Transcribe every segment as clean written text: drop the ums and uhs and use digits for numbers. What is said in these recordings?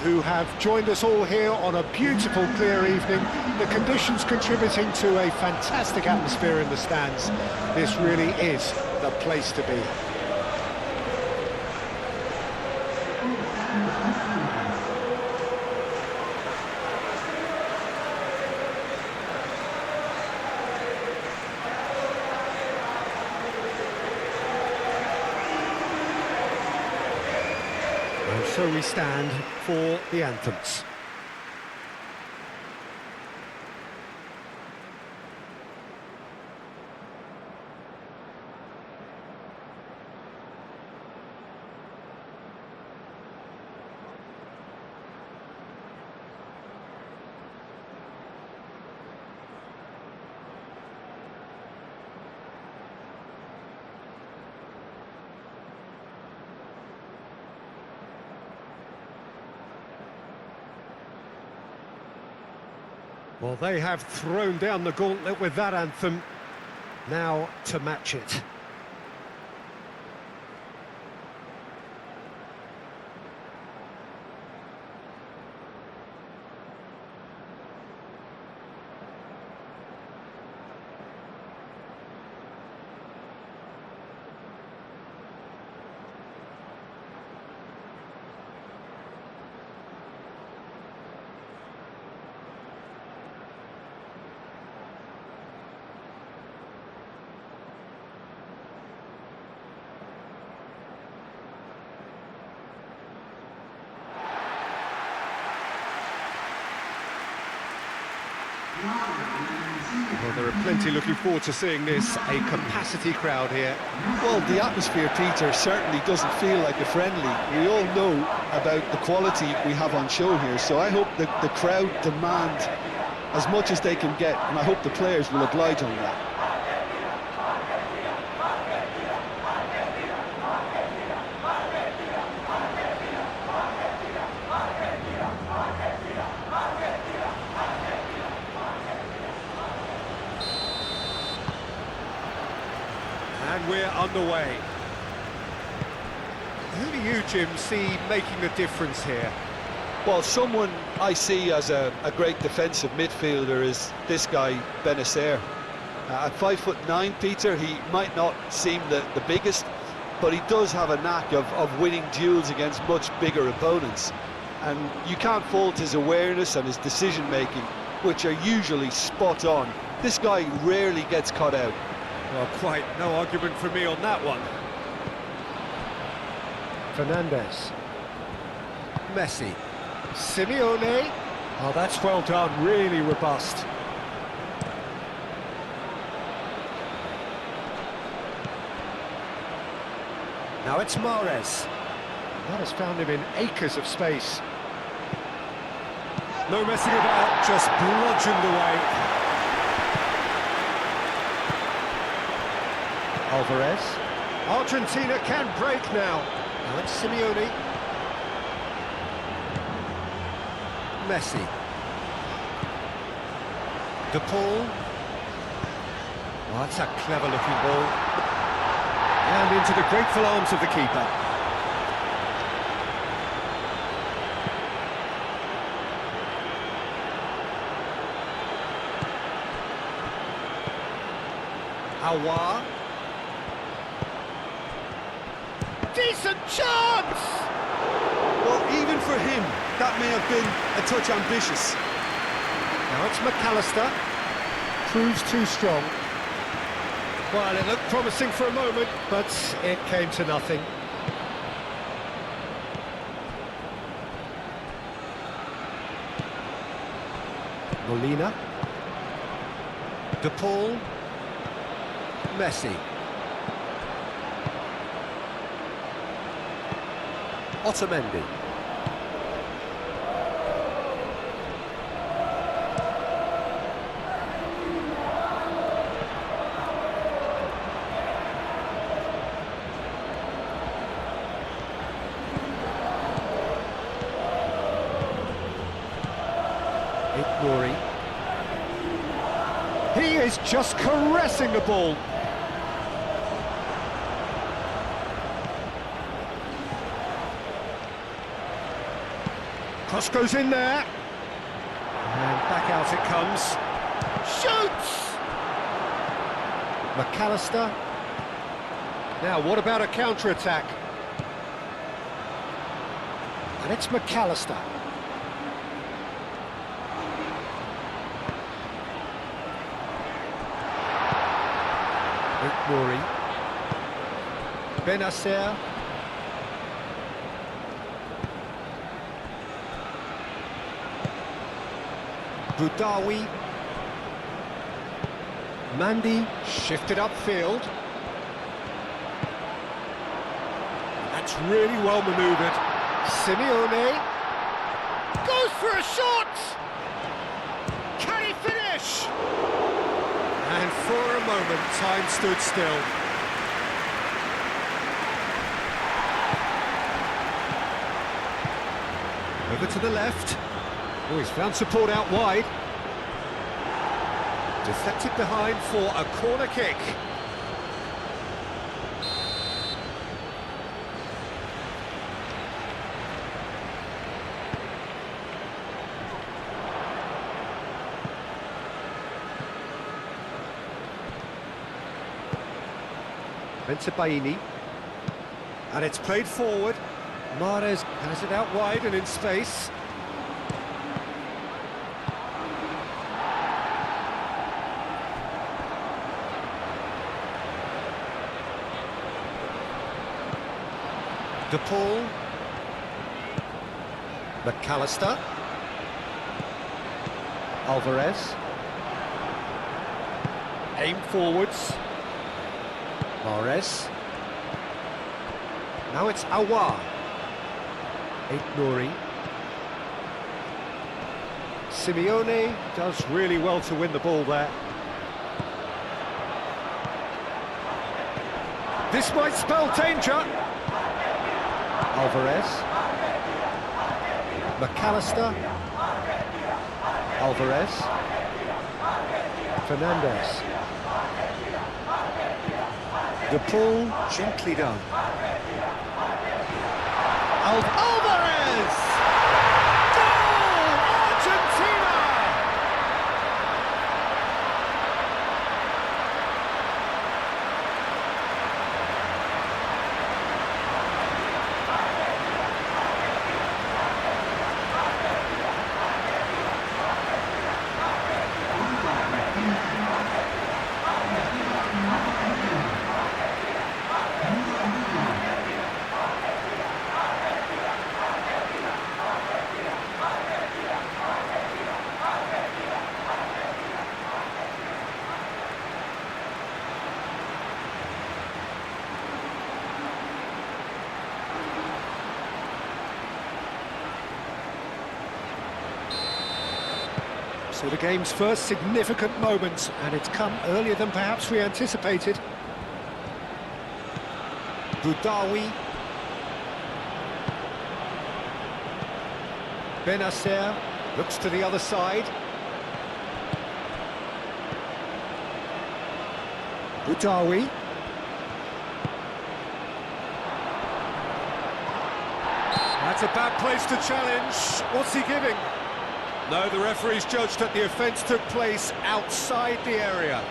who have joined us all here on a beautiful, clear evening. The conditions contributing to a fantastic atmosphere in the stands. This really is the place to be. And so we stand for the anthems. Well, they have thrown down the gauntlet with that anthem. Now to match it. Well, there are plenty looking forward to seeing this, a capacity crowd here. Well, the atmosphere, Peter, certainly doesn't feel like a friendly. We all know about the quality we have on show here, so I hope that the crowd demand as much as they can get, and I hope the players will oblige on that. And we're underway. Who do you, Jim, see making the difference here? Well, someone I see as a great defensive midfielder is this guy, Benacer. At 5'9", Peter, he might not seem the biggest, but he does have a knack of winning duels against much bigger opponents. And you can't fault his awareness and his decision-making, which are usually spot on. This guy rarely gets caught out. Well, quite no argument for me on that one. Fernandez. Messi. Simeone. Oh, that's well done, really robust. Now it's Mahrez. That has found him in acres of space. No messing about, just bludgeoned away. Alvarez. Argentina can break now. Now it's Simeone. Messi. De Paul. Oh, that's a clever-looking ball. And into the grateful arms of the keeper. Aouar. Decent chance! Well, even for him, that may have been a touch ambitious. Now it's McAllister. Proves too strong. Well, it looked promising for a moment, but it came to nothing. Molina. De Paul. Messi. Otamendi. Ignoring. He is just caressing the ball. Cross goes in there. And back out it comes. Shoots! McAllister. Now, what about a counter-attack? And it's McAllister. Mori. Benacer. Boudaoui. Mandy shifted upfield. That's really well manoeuvred. Simeone goes for a shot. Can he finish? And for a moment, time stood still. Over to the left. Oh, he's found support out wide. Deflected behind for a corner kick. Bensebaini. And it's played forward. Mahrez has it out wide and in space. De Paul. McAllister. Alvarez. Aim forwards. Mahrez. Now it's Aouar. Nouri. Simeone does really well to win the ball there. This might spell danger. Alvarez. McAllister. Alvarez. Fernandez. De Paul, gently done. Alvarez! Goal! Argentina! So the game's first significant moment, and it's come earlier than perhaps we anticipated. Boudaoui. Benacer looks to the other side. Boudaoui. That's a bad place to challenge. What's he giving? No, the referee's judged that the offence took place outside the area.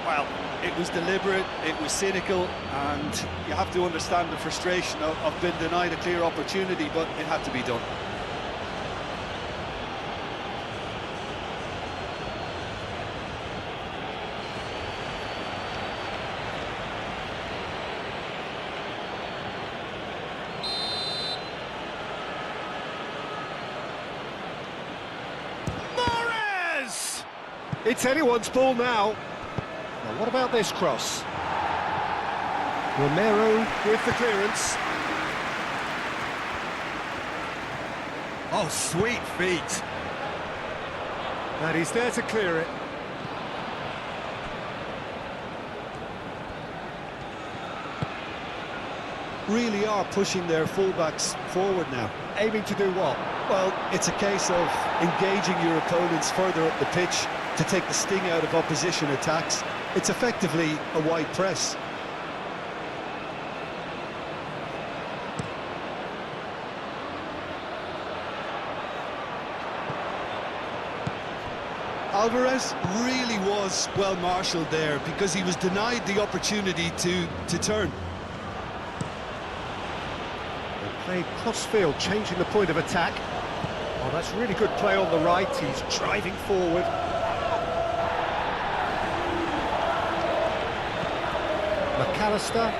Well, it was deliberate, it was cynical, and you have to understand the frustration of being denied a clear opportunity, but it had to be done. It's anyone's ball now. Now, what about this cross? Romero with the clearance. Oh, sweet feet. And he's there to clear it. Really are pushing their fullbacks forward now. Aiming to do what? Well, it's a case of engaging your opponents further up the pitch to take the sting out of opposition attacks. It's effectively a wide press. Alvarez really was well marshalled there because he was denied the opportunity to turn. They played cross-field, changing the point of attack. Oh, that's really good play on the right. He's driving forward. McAllister.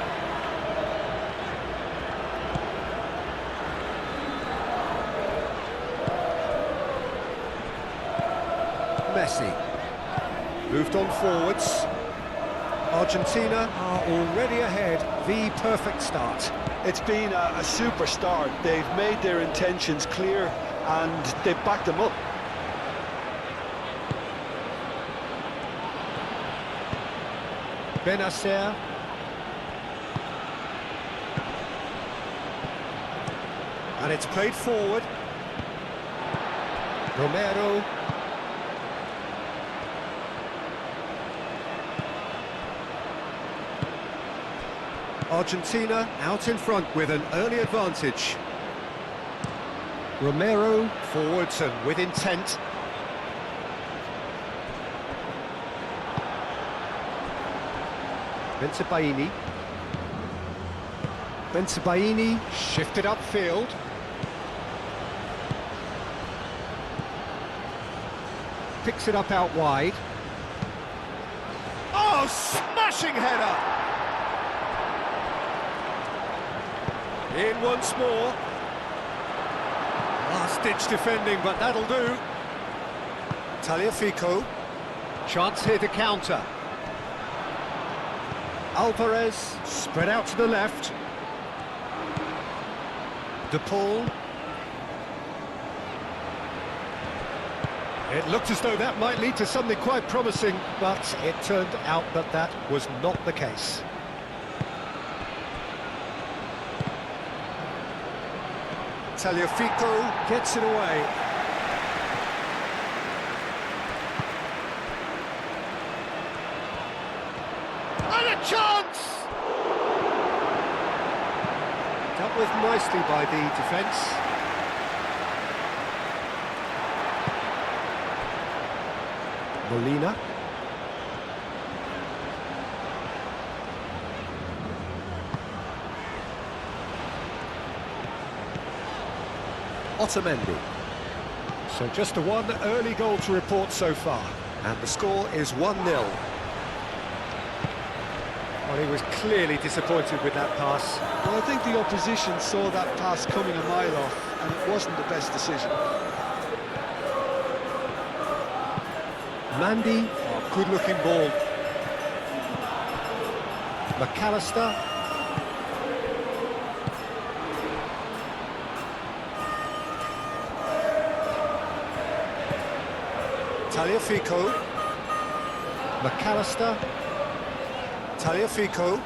Messi. Moved on forwards. Argentina are already ahead. The perfect start. It's been a super start. They've made their intentions clear and they've backed them up. Benacer. And it's played forward. Romero. Argentina out in front with an early advantage. Romero forwards and with intent. Bensebaini. Bensebaini shifted upfield. Picks it up out wide. Oh, smashing header! In once more. Last-ditch defending, but that'll do. Tagliafico. Chance here to counter. Alvarez spread out to the left. De Paul. It looked as though that might lead to something quite promising, but it turned out that that was not the case. Tagliafico gets it away. And a chance! Dealt with nicely by the defence. Molina. Otamendi. So just one early goal to report so far. And the score is 1-0. Well, he was clearly disappointed with that pass. Well, I think the opposition saw that pass coming a mile off, and it wasn't the best decision. Mandy, oh, good-looking ball. McAllister. Tagliafico. McAllister. Tagliafico.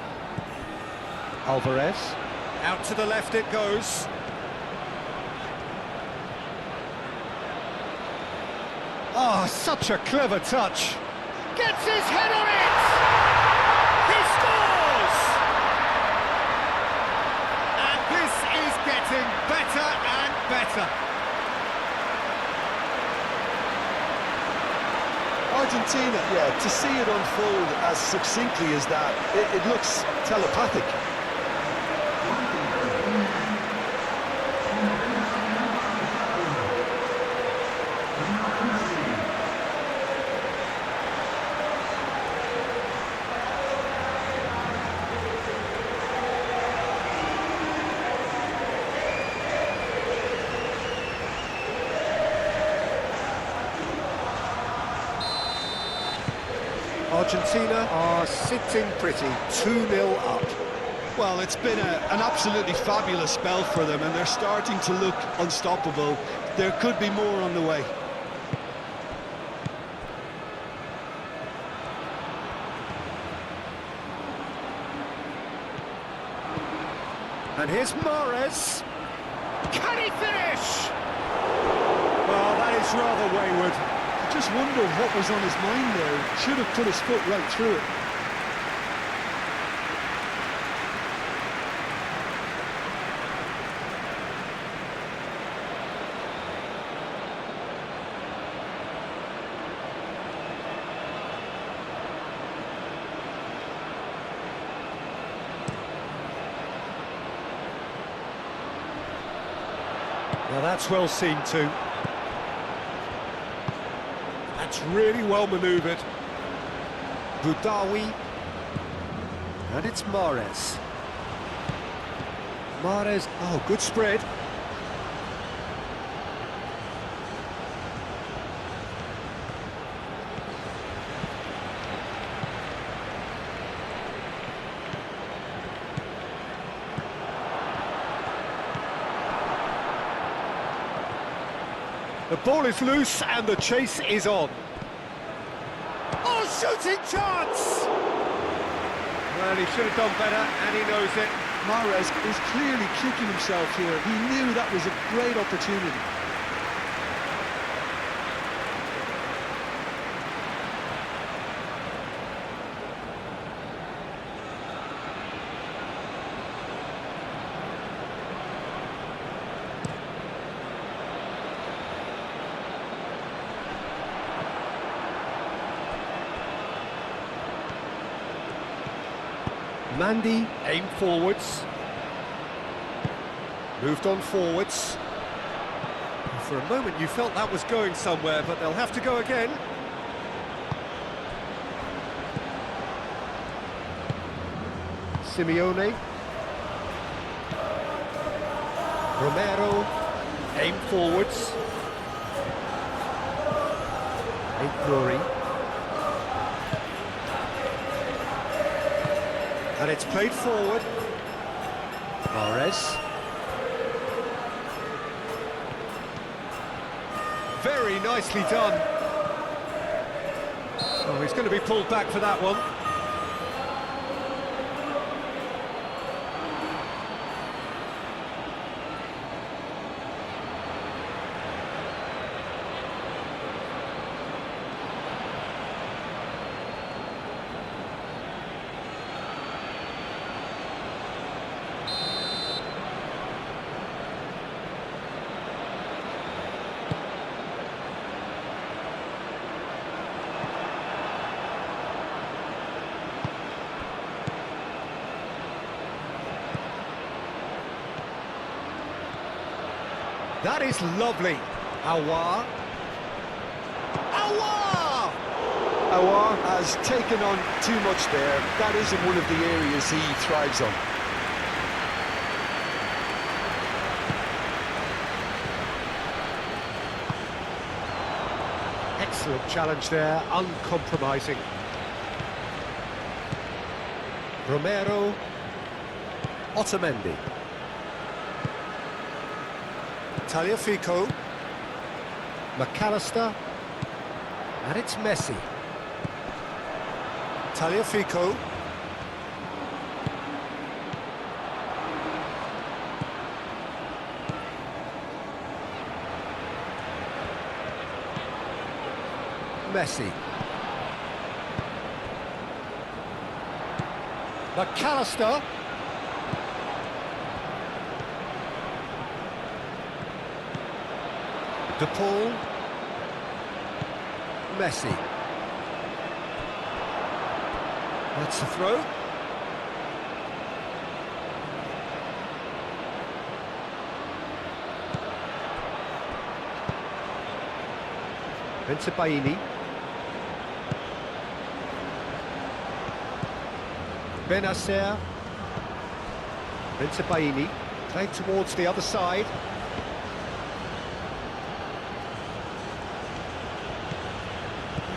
Alvarez. Out to the left it goes. Oh, such a clever touch. Gets his head on it! He scores! And this is getting better and better. Argentina, yeah, to see it unfold as succinctly as that, it looks telepathic. Argentina are sitting pretty, 2-0 up. Well, it's been an absolutely fabulous spell for them, and they're starting to look unstoppable. There could be more on the way. And here's Mahrez. Can he finish? Well, that is rather wayward. I just wondered what was on his mind there. Should have put his foot right through it. Now that's well seen too. That's really well manoeuvred. Budawi. And it's Mahrez. Mahrez, oh, good spread. The ball is loose and the chase is on. Oh, shooting chance! Well, he should have done better, and he knows it. Mahrez is clearly kicking himself here. He knew that was a great opportunity. Mandy, aim forwards. Moved on forwards. For a moment you felt that was going somewhere, but they'll have to go again. Simeone. Romero, aim forwards. Glory. And it's played forward. Mahrez. Very nicely done. Oh, he's going to be pulled back for that one. That is lovely. Aouar. Aouar! Aouar has taken on too much there. That isn't one of the areas he thrives on. Excellent challenge there, uncompromising. Romero. Otamendi. Tagliafico, McAllister, and it's Messi. Tagliafico. Messi. McAllister. De Paul. Messi. That's the throw. Bensebaini. Benacer. Bensebaini. Played towards the other side.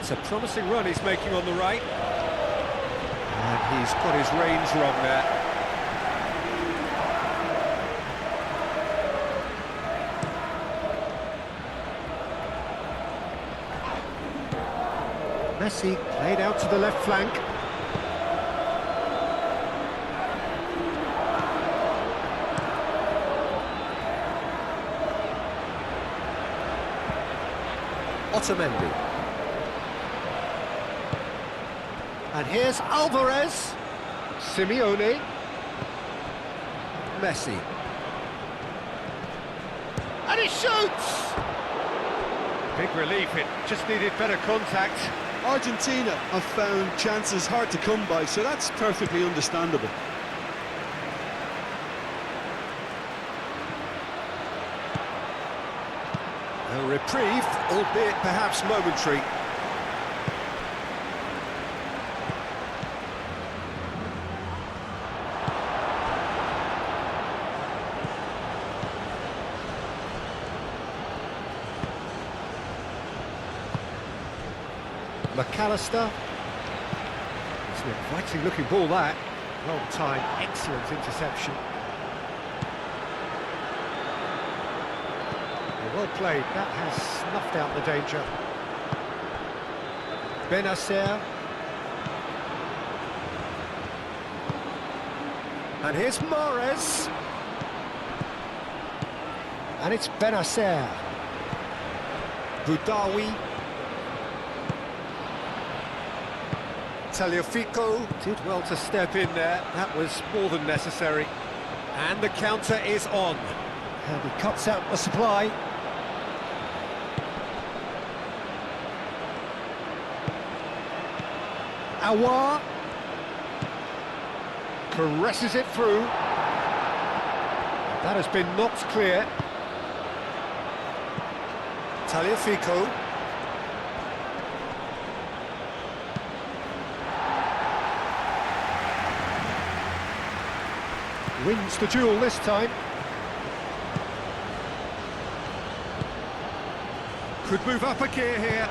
It's a promising run he's making on the right. And he's got his reins wrong there. Messi played out to the left flank. Otamendi. And here's Alvarez. Simeone. Messi. And he shoots! Big relief, it just needed better contact. Argentina have found chances hard to come by, so that's perfectly understandable. A reprieve, albeit perhaps momentary. McAllister. It's an inviting looking ball, that. Well timed, excellent interception. Well played, that has snuffed out the danger. Benacer. And here's Mahrez. And it's Benacer. Boudaoui. Tagliafico. Did well to step in there, that was more than necessary. And the counter is on. And he cuts out the supply. Aouar caresses it through. That has been knocked clear. Tagliafico. Wins the duel this time. Could move up a gear here.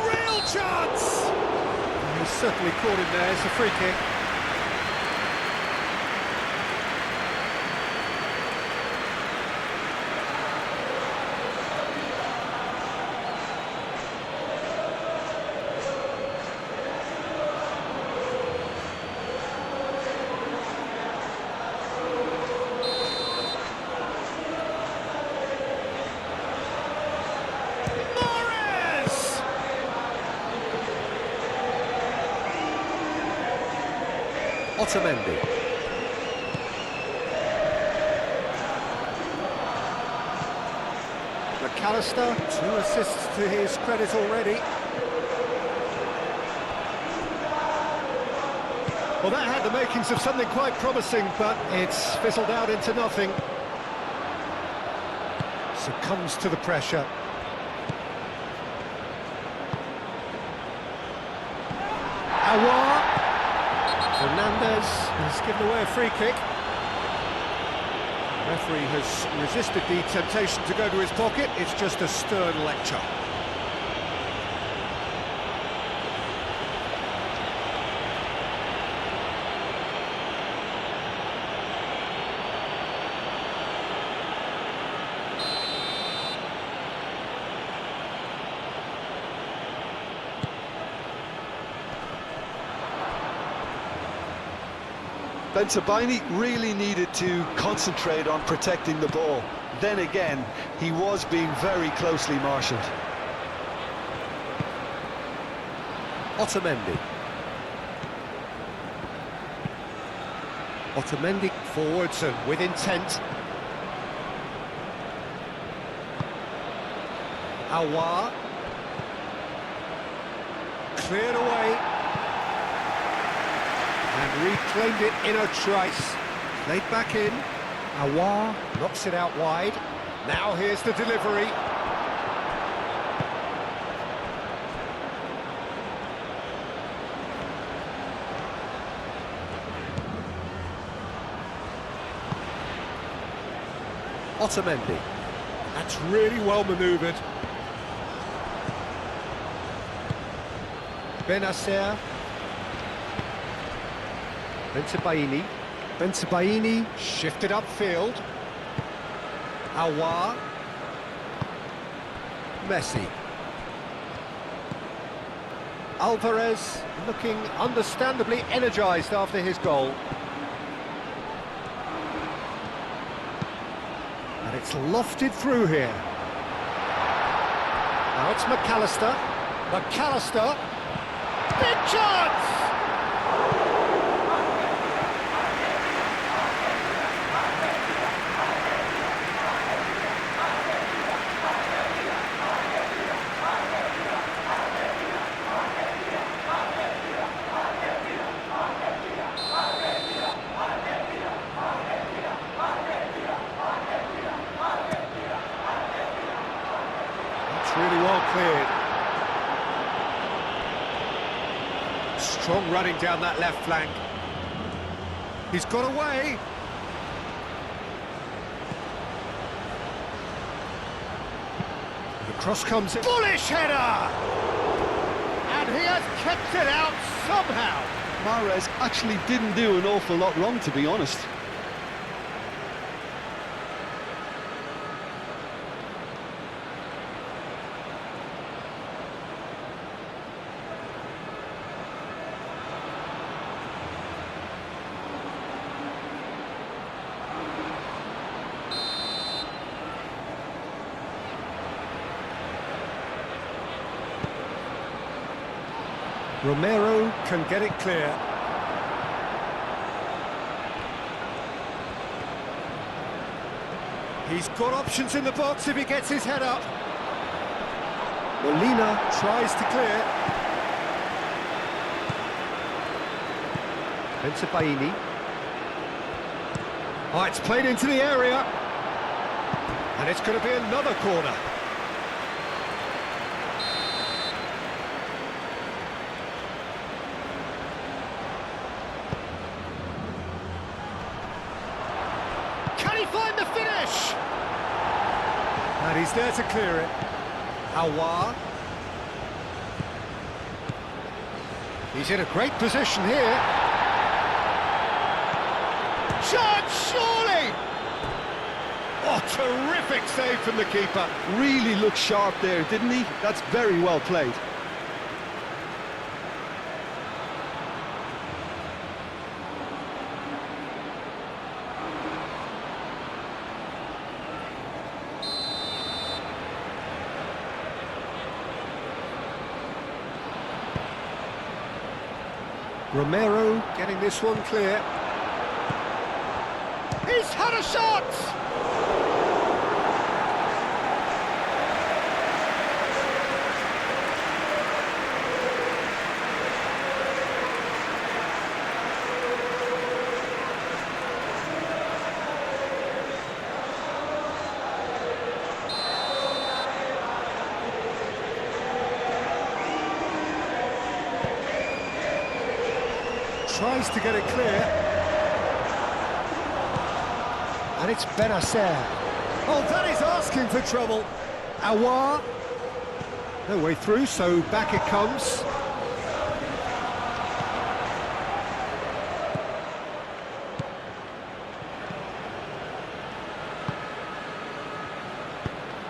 Real chance! He's certainly caught him there, it's a free kick. Otamendi. McAllister, 2 assists to his credit already. Well, that had the makings of something quite promising, but it's fizzled out into nothing. Succumbs to the pressure. Aouar. Fernandez has given away a free kick. The referee has resisted the temptation to go to his pocket. It's just a stern lecture. Bensebaini really needed to concentrate on protecting the ball. Then again, he was being very closely marshalled. Otamendi. Otamendi forwards and with intent. Aouar. Cleared away. And reclaimed it in a trice. Played back in. Aouar knocks it out wide. Now here's the delivery. Otamendi. That's really well manoeuvred. Benacer. Bensebaini. Bensebaini shifted upfield. Aouar. Messi. Alvarez looking understandably energised after his goal. And it's lofted through here. Now it's McAllister. McAllister. Big chance! It's really well cleared. Strong running down that left flank. He's got away. The cross comes in. Bullish header! And he has kept it out somehow. Mahrez actually didn't do an awful lot wrong, to be honest. Romero can get it clear. He's got options in the box if he gets his head up. Molina tries to clear. Benzabaini. Oh, it's played into the area. And it's going to be another corner. Can he find the finish? And he's there to clear it. Aouar. He's in a great position here. Shot, surely! Oh, terrific save from the keeper. Really looked sharp there, didn't he? That's very well played. Romero getting this one clear. He's had a shot! Tries to get it clear. And it's Benacer. Oh, that is asking for trouble. Aouar. No way through, so back it comes.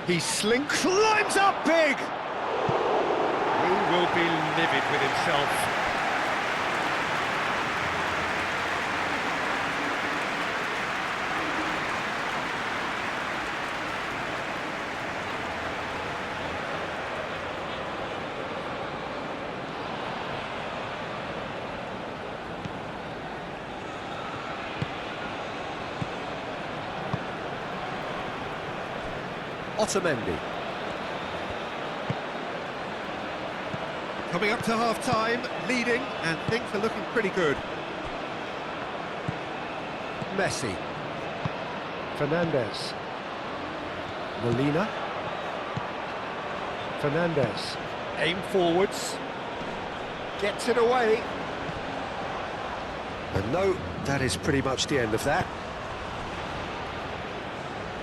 He slinks, climbs up big. He will be livid with himself. Otamendi. Coming up to half-time, leading, and things are looking pretty good. Messi. Fernandez. Molina. Fernandez. Aim forwards. Gets it away. And no, that is pretty much the end of that.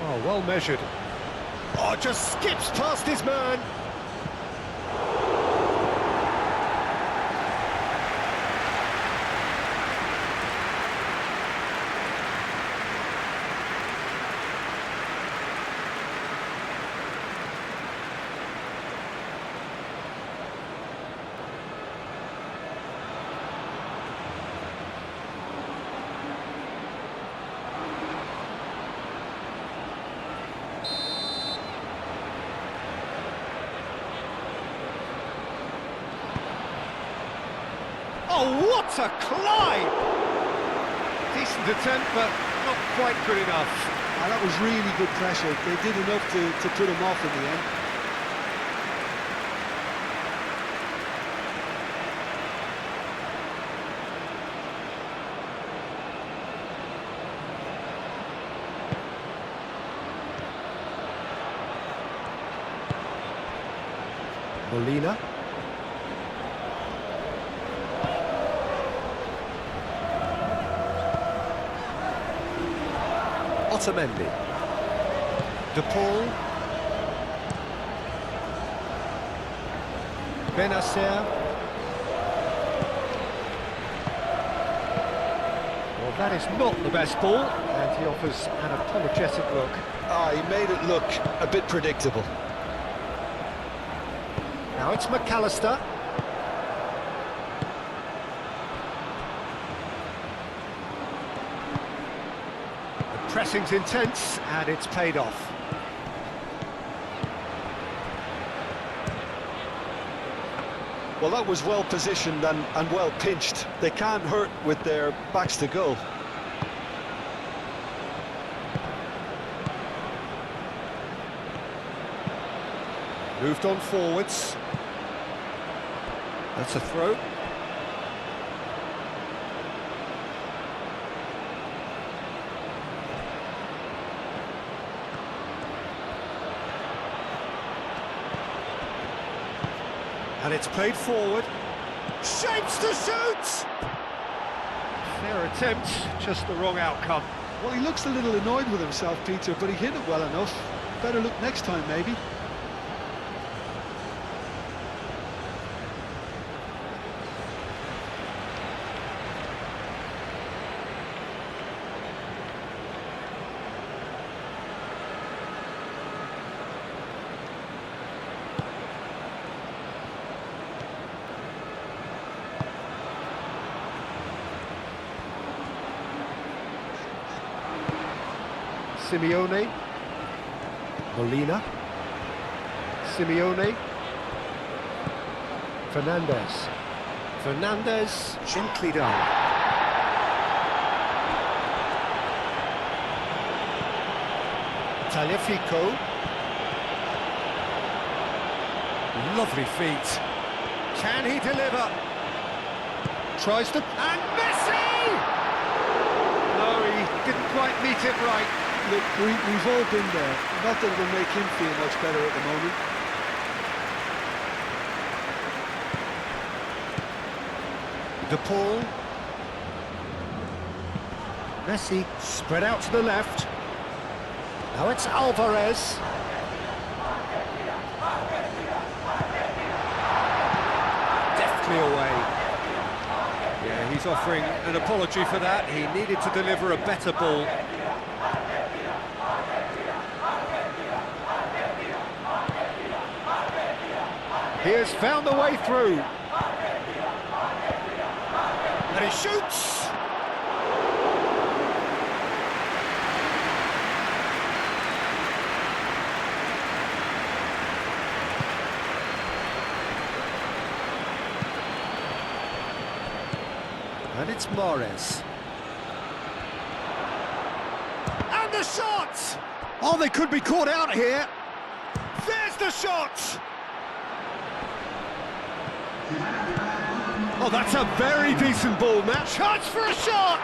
Oh, well measured. Oh, just skips past his man. Oh, what a climb! Decent attempt, but not quite good enough. That was really good pressure. They did enough to put him off in the end. Molina. Otamendi. De Paul. Benacer. Well, that is not the best ball, and he offers an apologetic look. Ah, he made it look a bit predictable. Now it's McAllister. The pressing's intense, and it's paid off. Well, that was well positioned and well pinched. They can't hurt with their backs to goal. Moved on forwards. That's a throw. And it's played forward. Shapes to shoot! Fair attempt, just the wrong outcome. Well, he looks a little annoyed with himself, Peter, but he hit it well enough. Better look next time, maybe. Simeone. Molina. Simeone. Fernandez. Fernandez, gently done. Tagliafico. Lovely feet. Can he deliver? Tries to... And Messi! No, he didn't quite meet it right. Look, we've all been there. Not that it'll make him feel much better at the moment. De Paul. Messi spread out to the left. Now it's Alvarez. Deftly away. Yeah, he's offering an apology for that. He needed to deliver a better ball. He has found the way through. And he shoots! And it's Mahrez. And the shot! Oh, they could be caught out here. There's the shot! Oh, that's a very decent ball, Matt. Chance for a shot!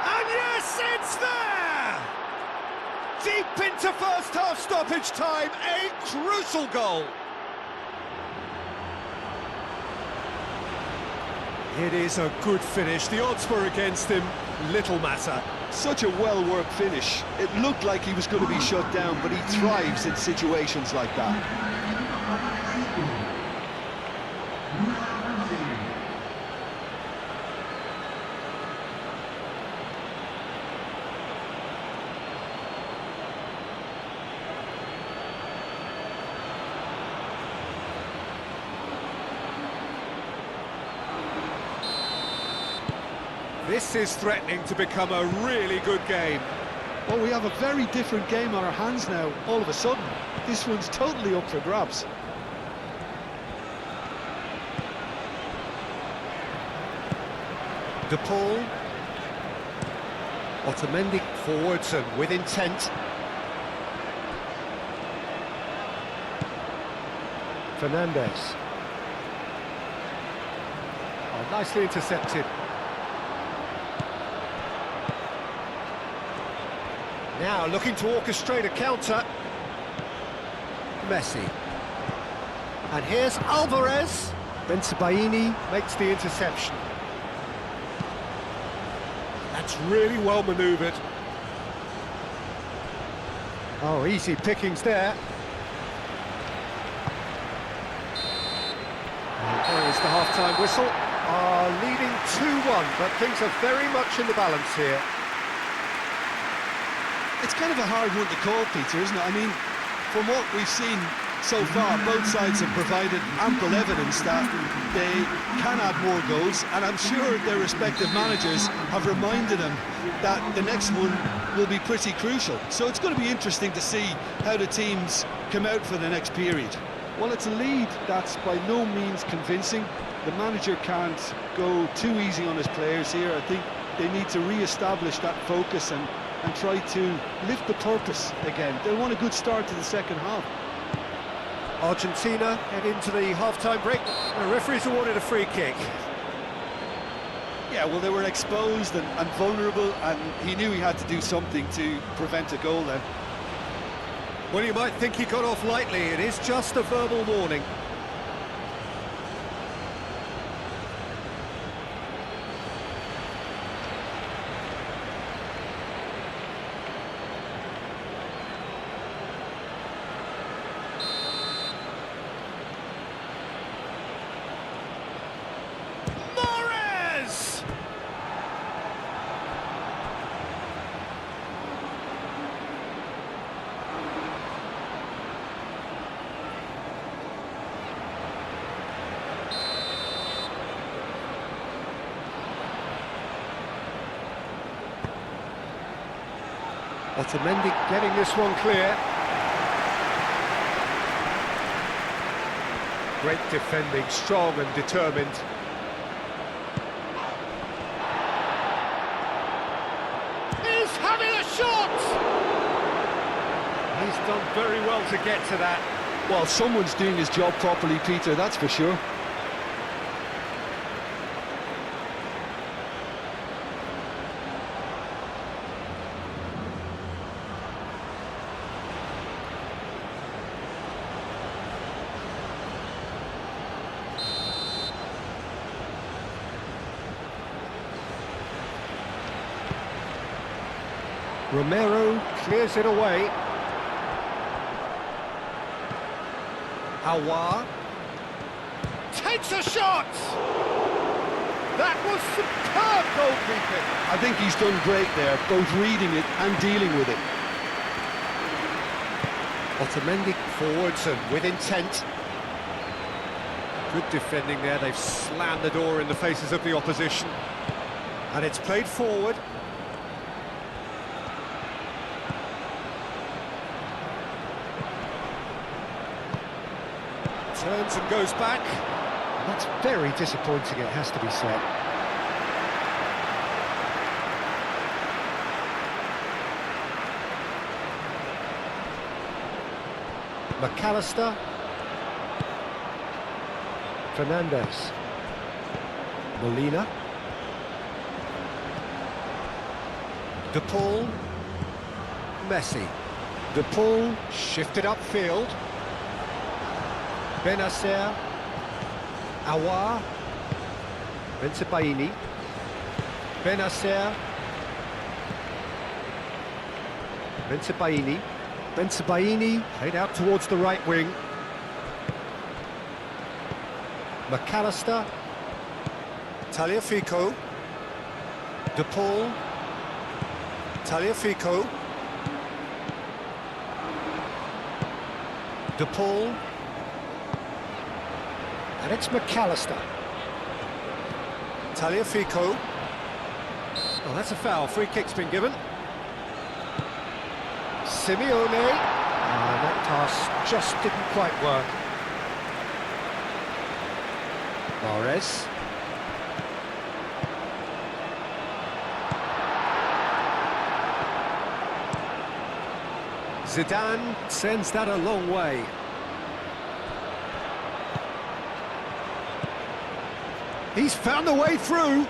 And yes, it's there! Deep into first half stoppage time, a crucial goal. It is a good finish. The odds were against him, little matter. Such a well-worked finish. It looked like he was going to be shut down, but he thrives in situations like that. This is threatening to become a really good game. Well, we have a very different game on our hands now, all of a sudden. This one's totally up for grabs. De Paul. Otamendi forwards and with intent. Fernandez. Oh, nicely intercepted. Now looking to orchestrate a counter. Messi. And here's Alvarez. Bensebaini makes the interception. That's really well manoeuvred. Oh, easy pickings there. And there is the half-time whistle. Leading 2-1, but things are very much in the balance here. It's kind of a hard one to call, Peter, isn't it? I mean, from what we've seen so far, both sides have provided ample evidence that they can add more goals, and I'm sure their respective managers have reminded them that the next one will be pretty crucial. So it's going to be interesting to see how the teams come out for the next period. Well, it's a lead that's by no means convincing. The manager can't go too easy on his players here. I think they need to re-establish that focus and try to lift the purpose again. They want a good start to the second half. Argentina head into the half-time break. The referee's awarded a free kick. Yeah, well, they were exposed and vulnerable, and he knew he had to do something to prevent a goal then. Well, you might think he got off lightly. It is just a verbal warning. Otamendi getting this one clear. Great defending, strong and determined. He's having a shot! He's done very well to get to that. Well, someone's doing his job properly, Peter, that's for sure. Romero clears it away. Aouar takes a shot! That was superb goalkeeping! I think he's done great there, both reading it and dealing with it. Otamendi forwards and with intent. Good defending there, they've slammed the door in the faces of the opposition. And it's played forward. Turns and goes back. That's very disappointing, it has to be said. McAllister. Fernandez. Molina. De Paul. Messi. De Paul shifted upfield. Benacer, Aouar, Bensebaini, Benacer, Bensebaini, played out towards the right wing. McAllister, Tagliafico, De Paul, Tagliafico, De Paul. And it's McAllister. Tagliafico. Well, that's a foul. Free kick's been given. Simeone. That pass just didn't quite work. Mahrez. Zidane sends that a long way. He's found a way through.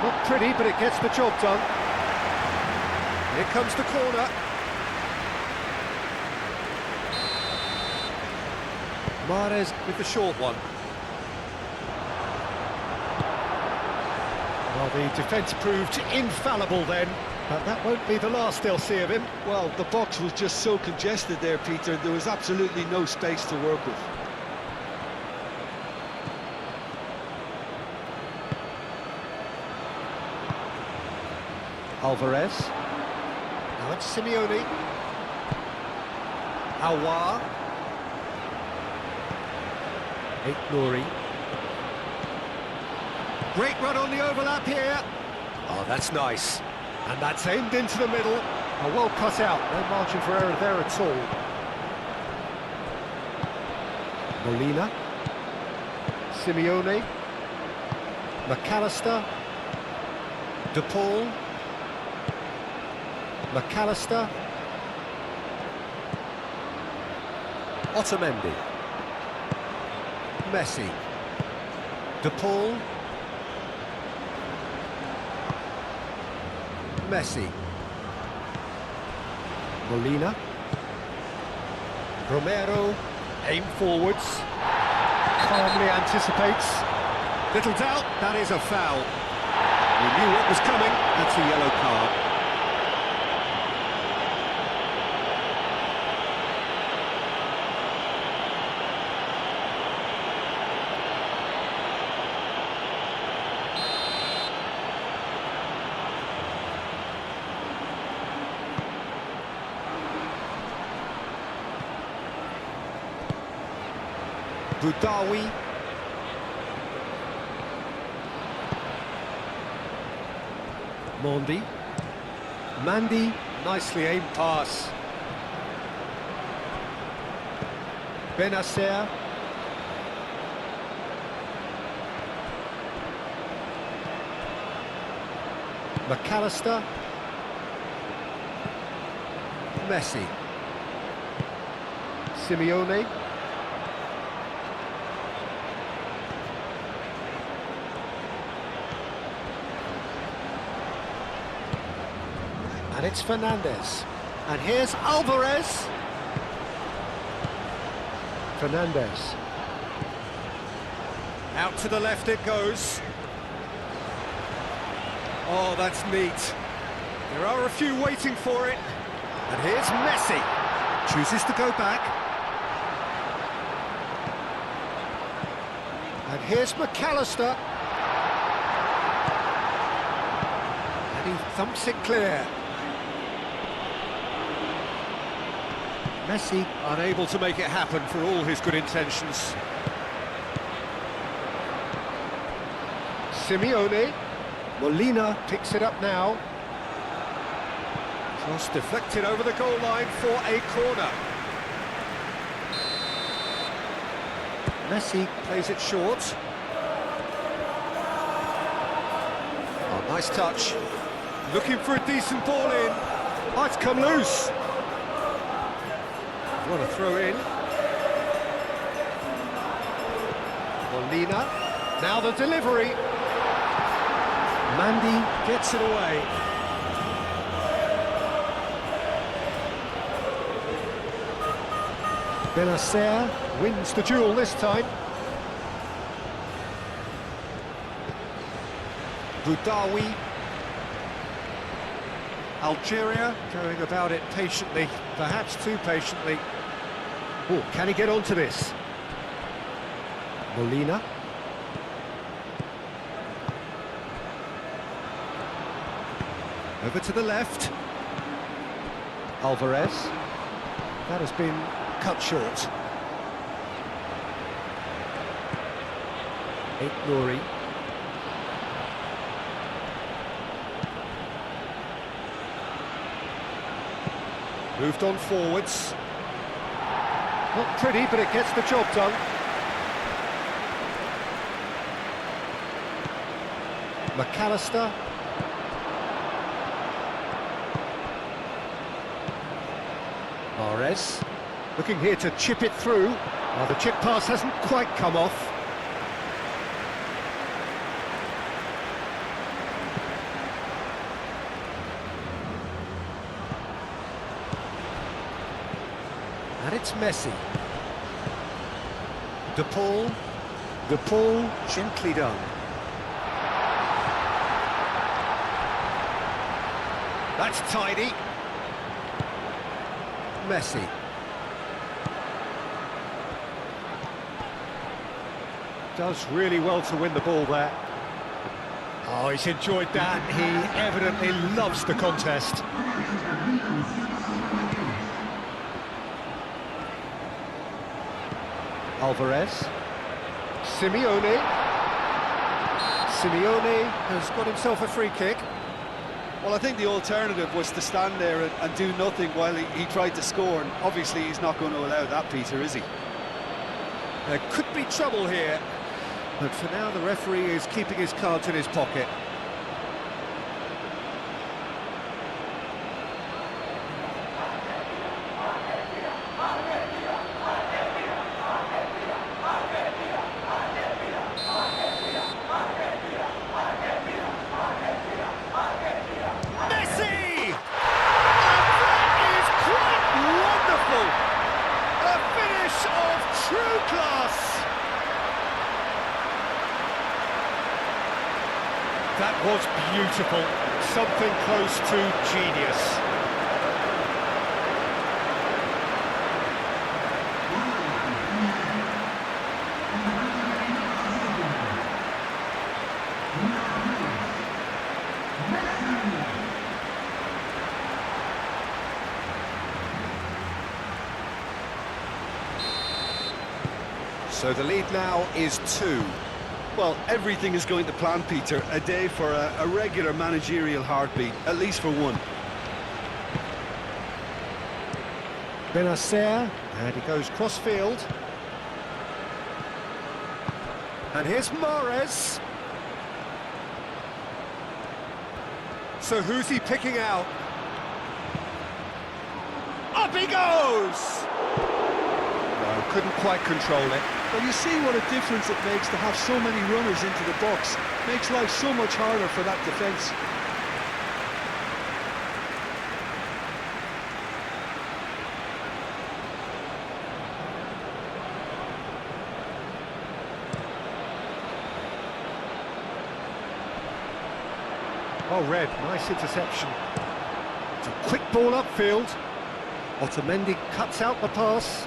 Not pretty, but it gets the job done. Here comes the corner. Mahrez with the short one. Well, the defence proved infallible then, but that won't be the last they'll see of him. Well, the box was just so congested there, Peter. There was absolutely no space to work with. Alvarez. Now it's Simeone. Aouar. Nouri. Great run on the overlap here. Oh, that's nice. And that's aimed into the middle. Well cut out, no margin for error there at all. Molina. Simeone. McAllister. De Paul. McAllister. Otamendi. Messi. De Paul. Messi. Molina. Romero. Aim forwards. Calmly anticipates. Little doubt, that is a foul. He knew what was coming, that's a yellow card. Boudaoui. Mondi. Mandy, nicely aimed pass. Benacer. McAllister. Messi. Simeone. And it's Fernandez. And here's Alvarez. Fernandez. Out to the left it goes. Oh, that's neat. There are a few waiting for it. And here's Messi. Chooses to go back. And here's McAllister. And he thumps it clear. Messi unable to make it happen for all his good intentions. Simeone. Molina picks it up now. Cross deflected over the goal line for a corner. Messi plays it short. Oh, nice touch. Looking for a decent ball in. Oh, it's come loose. What a throw in. Molina. Now the delivery. Mandy gets it away. Benacer wins the duel this time. Boudaoui. Algeria going about it patiently, perhaps too patiently. Oh, can he get onto this? Molina. Over to the left. Alvarez. That has been cut short. Nouri. Moved on forwards. Not pretty, but it gets the job done. McAllister. Mahrez. Looking here to chip it through. Well, the chip pass hasn't quite come off. And it's Messi. De Paul. De Paul, gently done. That's tidy. Messi. Does really well to win the ball there. Oh, he's enjoyed that. He evidently loves the contest. Alvarez. Simeone. Simeone has got himself a free kick. Well, I think the alternative was to stand there and do nothing while he tried to score, and obviously he's not going to allow that, Peter, is he? There could be trouble here, but for now the referee is keeping his cards in his pocket. That was beautiful, something close to genius. So the lead now is 2. Well, everything is going to plan, Peter. A day for a regular managerial heartbeat, at least for one. Benacer, and he goes cross-field. And here's Mahrez. So who's he picking out? Up he goes! No, couldn't quite control it. Well, you see what a difference it makes to have so many runners into the box. Makes life so much harder for that defence. Oh, Red, nice interception. It's a quick ball upfield. Otamendi cuts out the pass.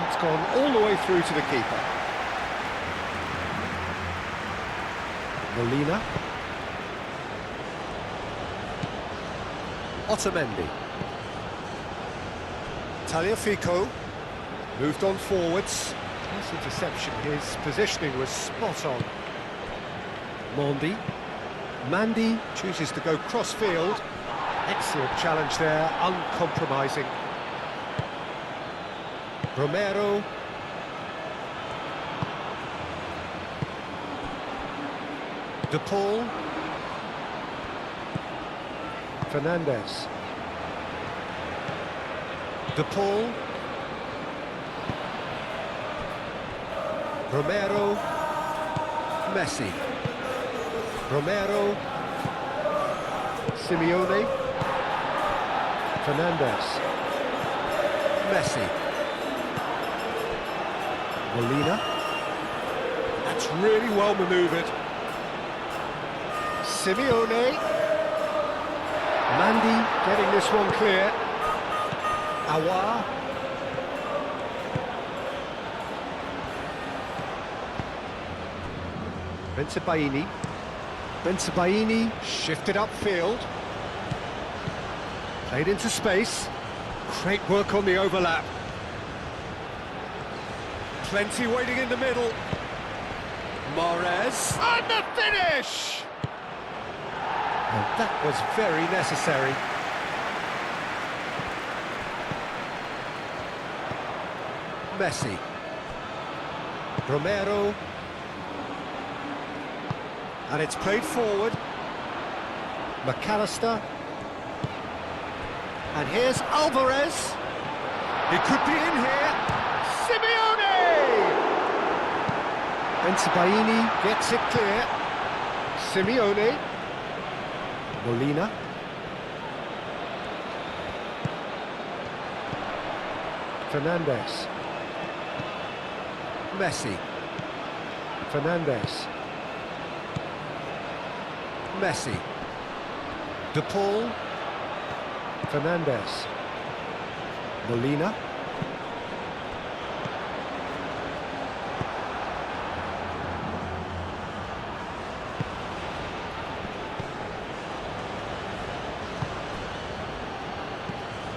It's gone all the way through to the keeper. Molina. Otamendi. Tagliafico. Moved on forwards. Nice interception. His positioning was spot on. Mondi. Mandy chooses to go cross-field. Excellent challenge there, uncompromising. Romero. De Paul. Fernandez. De Paul. Romero. Messi. Romero. Simeone. Fernandez. Messi. Molina. That's really well manoeuvred. Simeone. Mandy getting this one clear. Aouar. Bensebaini. Bensebaini shifted upfield. Played into space. Great work on the overlap. Plenty waiting in the middle. Mahrez. And the finish! And that was very necessary. Messi. Romero. And it's played forward. McAllister. And here's Alvarez. He could be in here. Simeone! Bensebaini gets it clear. Simeone. Molina. Fernandes. Messi. Fernandes. Messi. De Paul. Fernandes. Molina.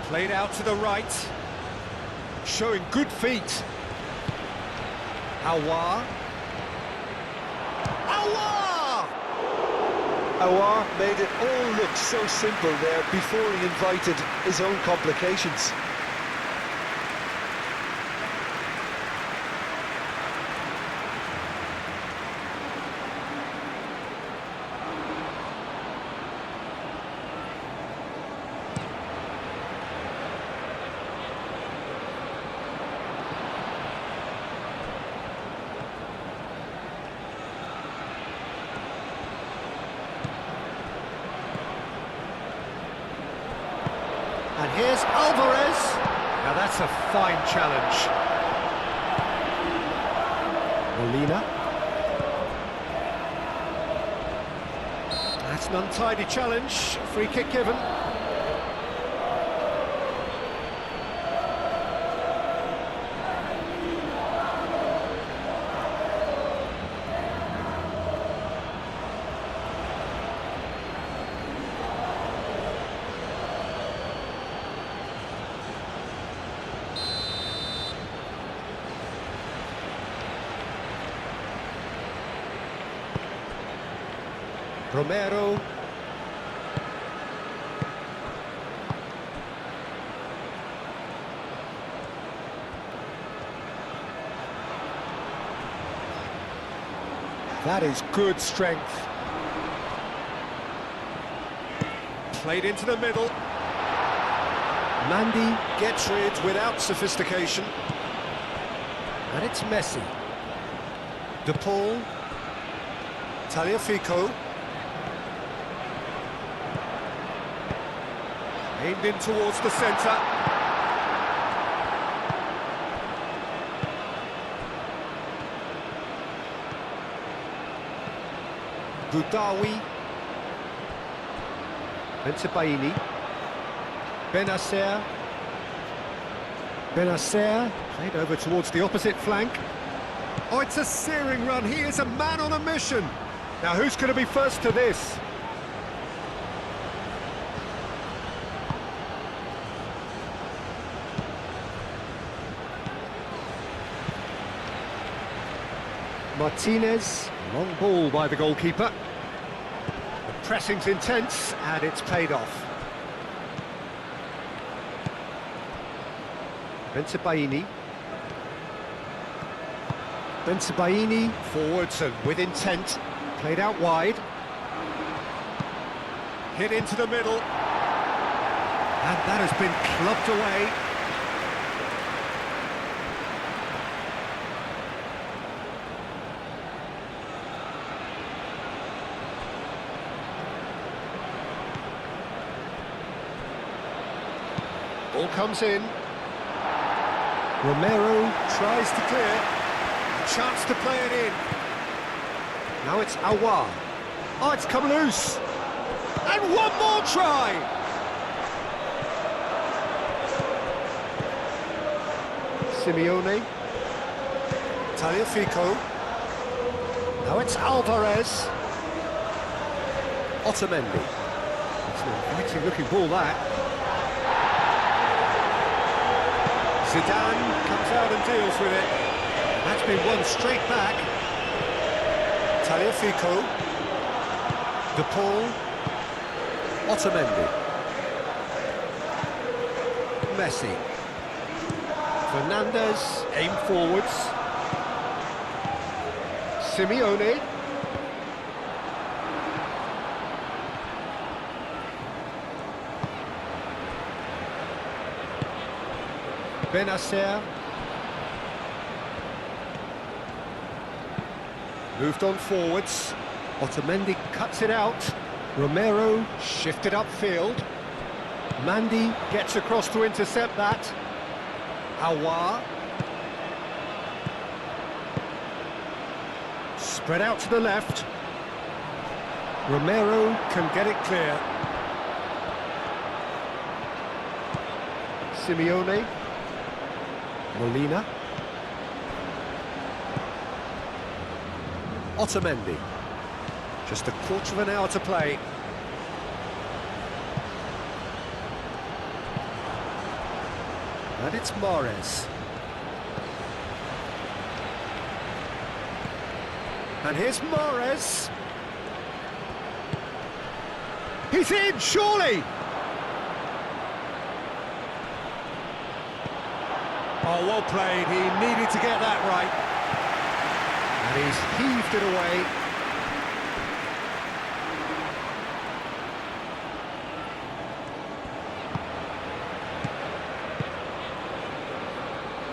Played out to the right. Showing good feet. Aouar. Aouar! Aouar made it all look so simple there before he invited his own complications. And here's Alvarez. Now that's a fine challenge. Molina. That's an untidy challenge. Free kick given. Romero. That is good strength. Played into the middle. Mandy. Gets rid without sophistication. And it's Messi. De Paul. Tagliafico. Aimed in towards the centre. Boudaoui. Bensebaini. Benacer. Benacer. Played over towards the opposite flank. Oh, it's a searing run. He is a man on a mission. Now, who's going to be first to this? Martinez. Long ball by the goalkeeper. The pressing's intense, and it's paid off. Bensebaini. Bensebaini. Forwards and with intent. Played out wide. Hit into the middle. And that has been clubbed away. Ball comes in. Romero. Tries to clear. A chance to play it in. Now it's Aouar. Oh, it's come loose. And one more try. Simeone. Tagliafico. Now it's Alvarez. Otamendi. It's an inviting looking ball, that. Zidane comes out and deals with it. That's been won straight back. Tagliafico. De Paul. Otamendi. Messi. Fernandes, aim forwards. Simeone. Benacer. Moved on forwards. Otamendi Cuts it out. Romero. Shifted upfield. Mandy. Gets across to intercept that. Aouar. Spread out to the left. Romero can get it clear. Simeone. Molina. Otamendi. Just a quarter of an hour to play. And it's Mahrez. And here's Mahrez. He's in, surely! Oh, well played. He needed to get that right. And he's heaved it away.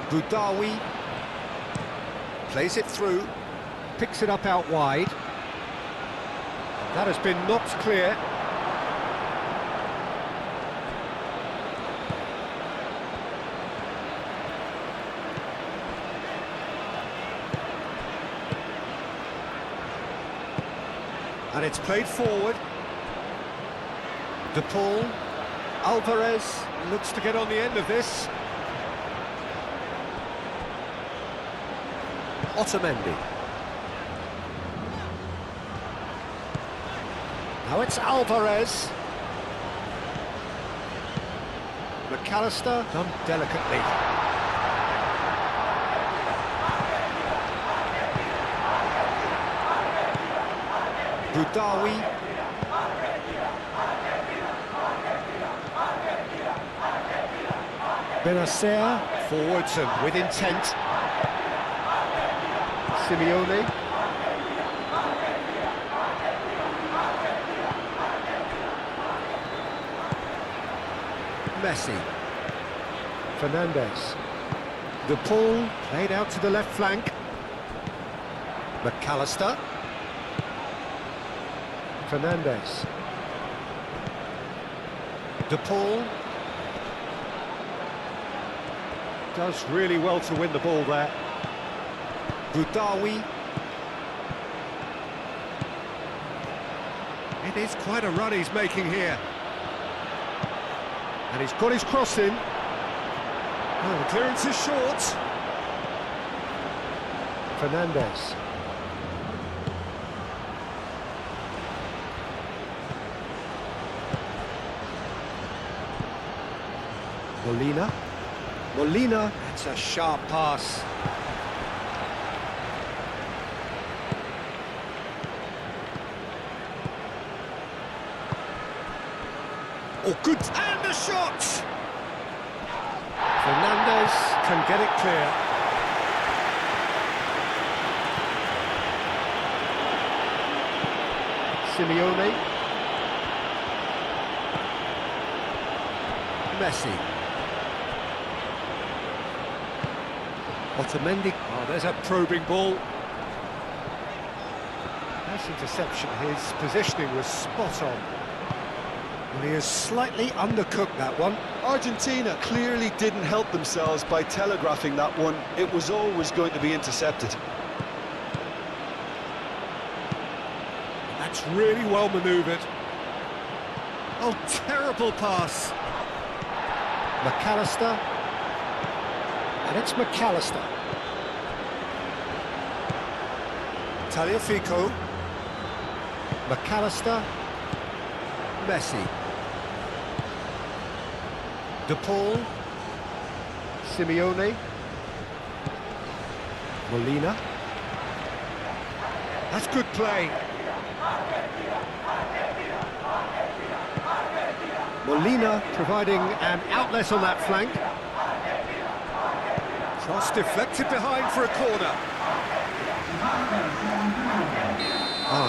Boudaoui plays it through, picks it up out wide. That has been knocked clear. And it's played forward. De Paul, Alvarez looks to get on the end of this. Otamendi. Now it's Alvarez. McAllister done delicately. Boudaoui. Benacer forwards and with intent. Simeone. Messi. Fernandes. De Paul played out to the left flank. McAllister. Fernandes. De Paul. Does really well to win the ball there. Boudaoui. It is quite a run he's making here. And he's got his cross in. Oh, the clearance is short. Fernandes. Molina. Molina, that's a sharp pass. Oh, good. And the shot! Fernandes can get it clear. Simeone. Messi. Otamendi. Oh, there's a probing ball. Nice interception. His positioning was spot on. And he has slightly undercooked that one. Argentina clearly didn't help themselves by telegraphing that one. It was always going to be intercepted. That's really well manoeuvred. Oh, terrible pass. McAllister. And it's McAllister. Tagliafico. McAllister. Messi. De Paul. Simeone. Molina. That's good play. Molina providing an outlet on that flank. Cross deflected behind for a corner.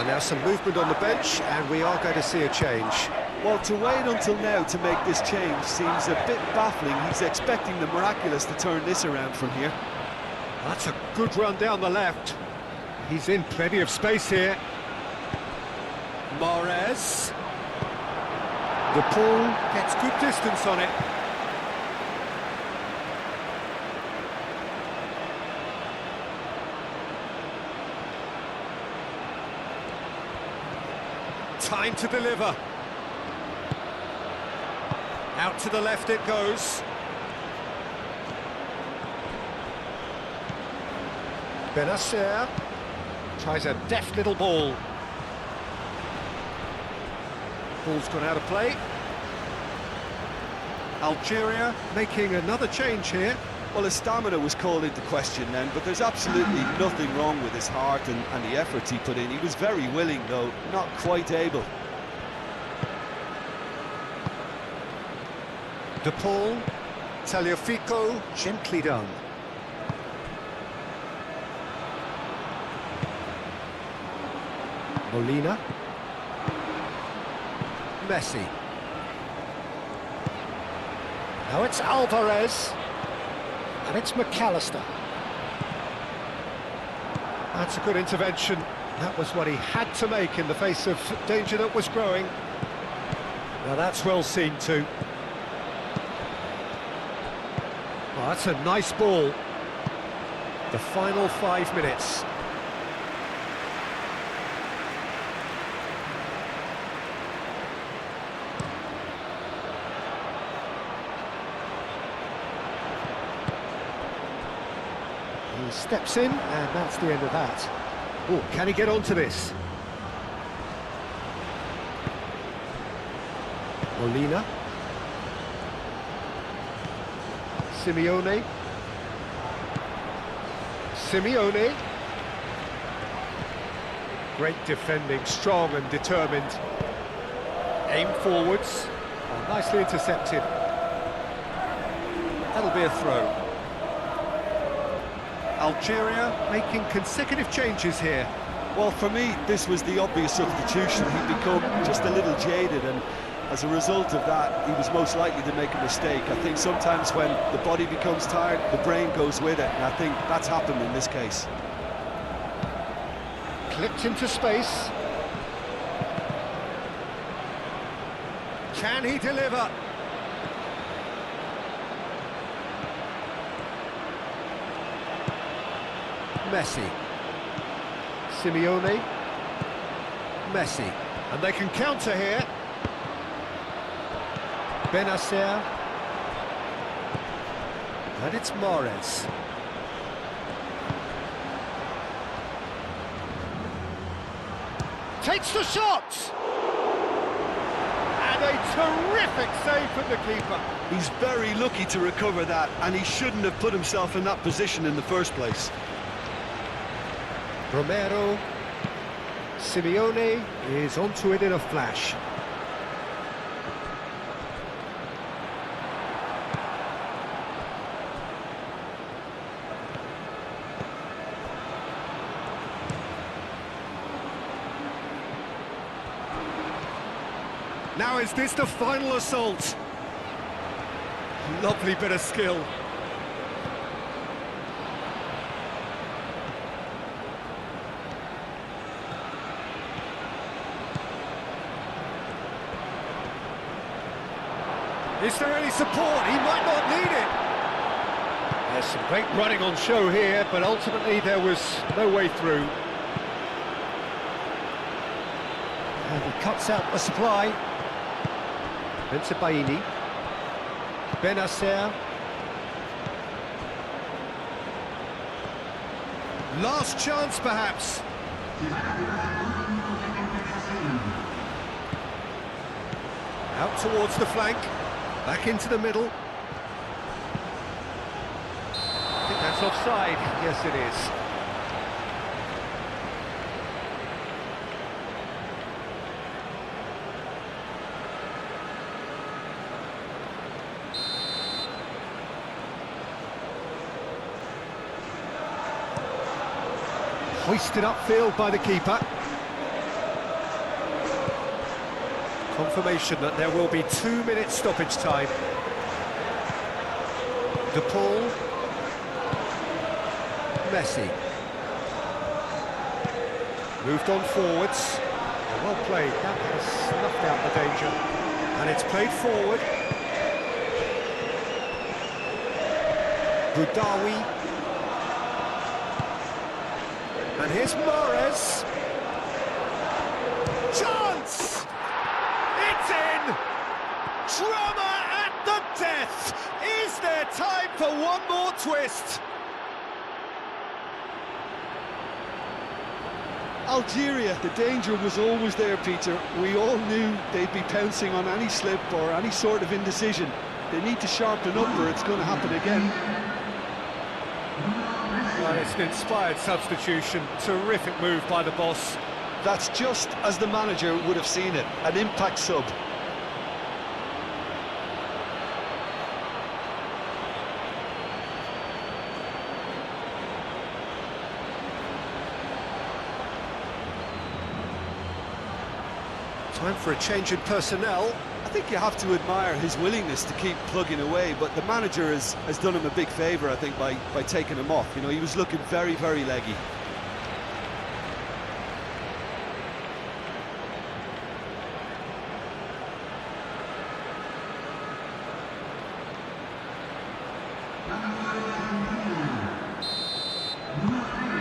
Now some movement on the bench, and we are going to see a change. Well, to wait until now to make this change seems a bit baffling. He's expecting the miraculous to turn this around from here. That's a good run down the left. He's in plenty of space here. Mahrez. De Paul gets good distance on it. Time to deliver. Out to the left it goes. Benacer tries a deft little ball. Ball's gone out of play. Algeria making another change here. Well, his stamina was called into question then, but there's absolutely nothing wrong with his heart and the efforts he put in. He was very willing, though, not quite able. De Paul, Tagliafico, gently done. Molina. Messi. Now it's Alvarez. And it's McAllister. That's a good intervention. That was what he had to make in the face of danger that was growing. Now that's well seen too. Oh, that's a nice ball. The final 5 minutes. He steps in, and that's the end of that. Oh, can he get onto this? Molina. Simeone. Simeone. Great defending, strong and determined. Aim forwards. Oh, nicely intercepted. That'll be a throw. Algeria making consecutive changes here. Well, for me, this was the obvious substitution. He'd become just a little jaded, and as a result of that, he was most likely to make a mistake. I think sometimes when the body becomes tired, the brain goes with it, and I think that's happened in this case. Clipped into space. Can he deliver? Messi. Simeone. Messi. And they can counter here. Benacer. And it's Mahrez. Takes the shot! And a terrific save from the keeper. He's very lucky to recover that, and he shouldn't have put himself in that position in the first place. Romero. Simeone is onto it in a flash. Now is this the final assault? Lovely bit of skill. Is there any support? He might not need it. There's some great running on show here, but ultimately there was no way through. And he cuts out the supply. Bensebaini. Benacer. Last chance, perhaps. Out towards the flank. Back into the middle. I think that's offside. Yes, it is. Hoisted upfield by the keeper. Confirmation that there will be 2 minutes stoppage time. De Paul. Messi. Moved on forwards. Well played, that has snuffed out the danger. And it's played forward. Boudaoui. And here's Mahrez. Chance! Drama at the death! Is there time for one more twist? Algeria, the danger was always there, Peter. We all knew they'd be pouncing on any slip or any sort of indecision. They need to sharpen up or it's going to happen again. Well, it's an inspired substitution. Terrific move by the boss. That's just as the manager would have seen it, an impact sub. Time for a change in personnel. I think you have to admire his willingness to keep plugging away, but the manager has done him a big favour, I think, by taking him off. You know, he was looking very, very leggy.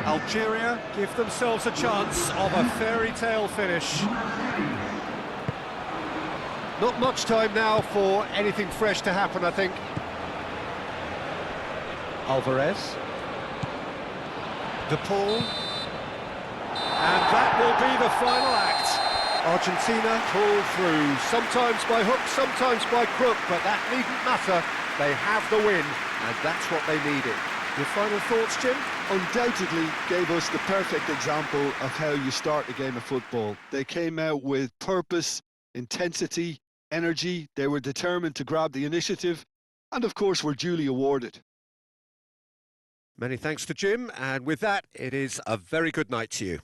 Algeria give themselves a chance of a fairy tale finish. Not much time now for anything fresh to happen, I think. Alvarez. De Paul. And that will be the final act. Argentina pull through, sometimes by hook, sometimes by crook, but that needn't matter. They have the win, and that's what they needed. Your final thoughts, Jim? Undoubtedly gave us the perfect example of how you start a game of football. They came out with purpose, intensity, energy. They were determined to grab the initiative, and of course were duly awarded. Many thanks to Jim, and with that, it is a very good night to you.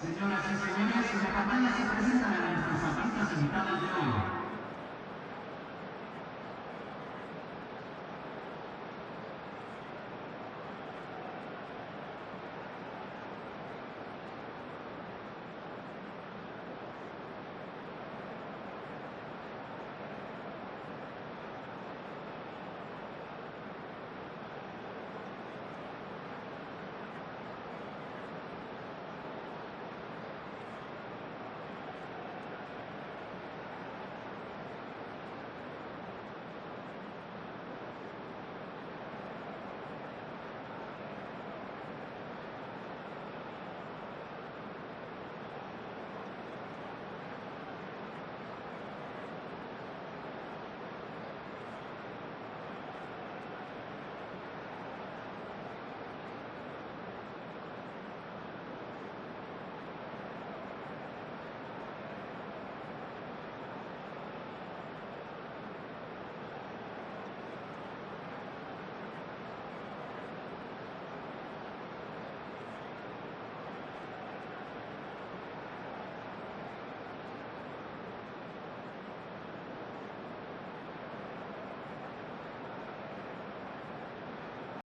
Señoras y señores, en la pantalla se presentan a nuestros artistas invitados de hoy.